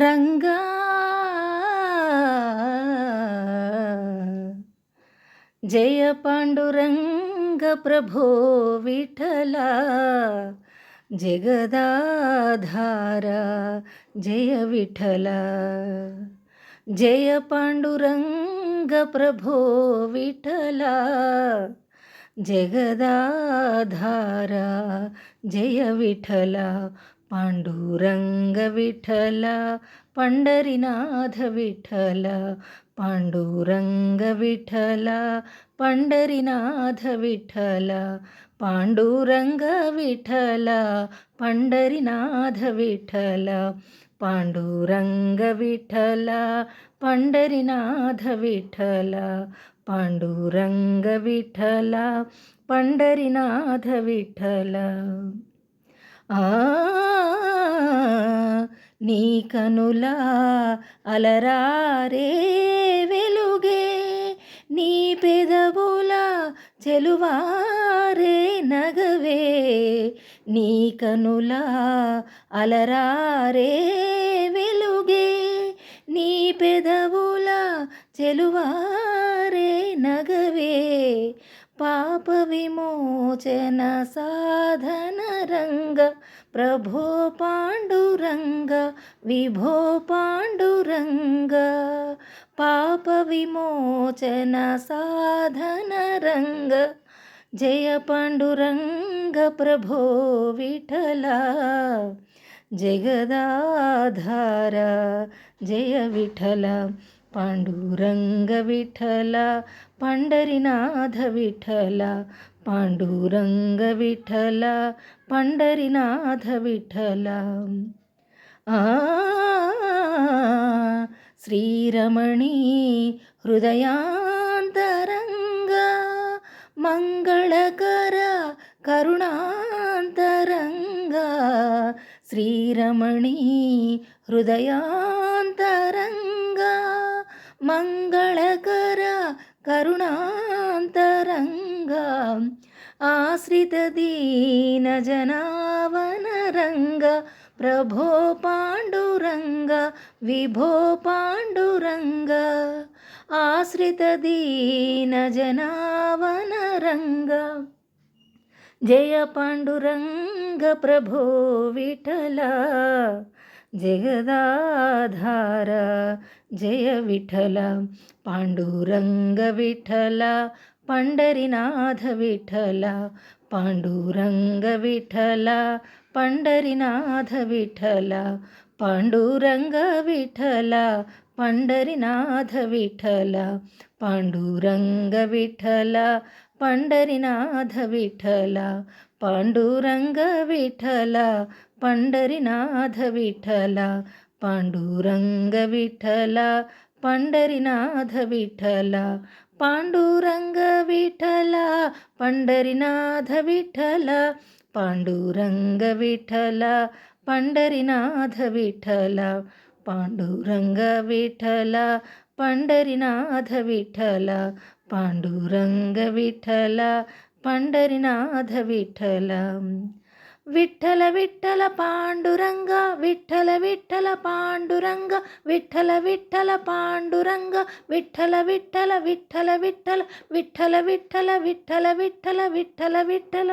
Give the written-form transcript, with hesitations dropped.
రంగా జయ పాండురంగ ప్రభో విఠల జగదాధార జయ విఠల జయ పాండురంగ ప్రభో విఠల జగదాధార జయ విఠల పాండురంగ విఠల పండరినాథ విఠల పాండురంగ విఠల పండరినాథ విఠల పాండురంగ విఠల పండరినాథ విఠల పాండురంగ విఠల పండరినాథ విఠల పాండురంగ విఠల పండరినాథ విఠల. నీ కనుల అలరారే వెలుగే నీ పెదవుల చెలువారే నగవే నీ కనుల అలరారే వెలుగే నీ పెదవుల చెలువారే నగవే పాప విమోచన సాధన రంగ ప్రభో పాండురంగ విభో పాండురంగ పాప విమోచన సాధన రంగ జయ పాండురంగ ప్రభో విఠల జగదాధార జయ విఠల పాండురంగ విఠల పండరినాథ విఠల పాండురంగ విఠల పండరినాథ విఠల. శ్రీరమణీ హృదయాంతరంగ మంగళకర కరుణాంతరంగ శ్రీరమణీ హృదయాంతరంగ మంగళకర కరుణాంతరంగ ఆశ్రిత దీన జనావన రంగ ప్రభో పాండురంగ విభో పాండురంగ ఆశ్రిత దీన జనావన రంగ జయ పాండురంగ ప్రభో విఠల జగదాధార జయ విఠల పాండురంగ విఠల పండరినాథ విఠల పాండురంగ విఠల పండరినాథ విఠల పాండురంగ విఠల పండరినాథ విఠల పాండురంగ విఠల పండరినాథ విఠల పాండురంగ విఠల పండరినాథ విఠల పాండురంగ విఠల పండరినాథ విఠల పాండురంగ విఠల పండరినాథ విఠల పాండురంగ విఠల పండరినాథ విఠల పాండురంగ విఠల పండరినాథ విఠల పాండురంగ విఠల పండరినాథ విఠల. విఠల విఠల పాండురంగ విఠల విఠల పాండురంగ విఠల విఠల పాండురంగ విఠల విఠల విఠల విఠల విఠల విఠల విఠల విఠల విఠల విఠల.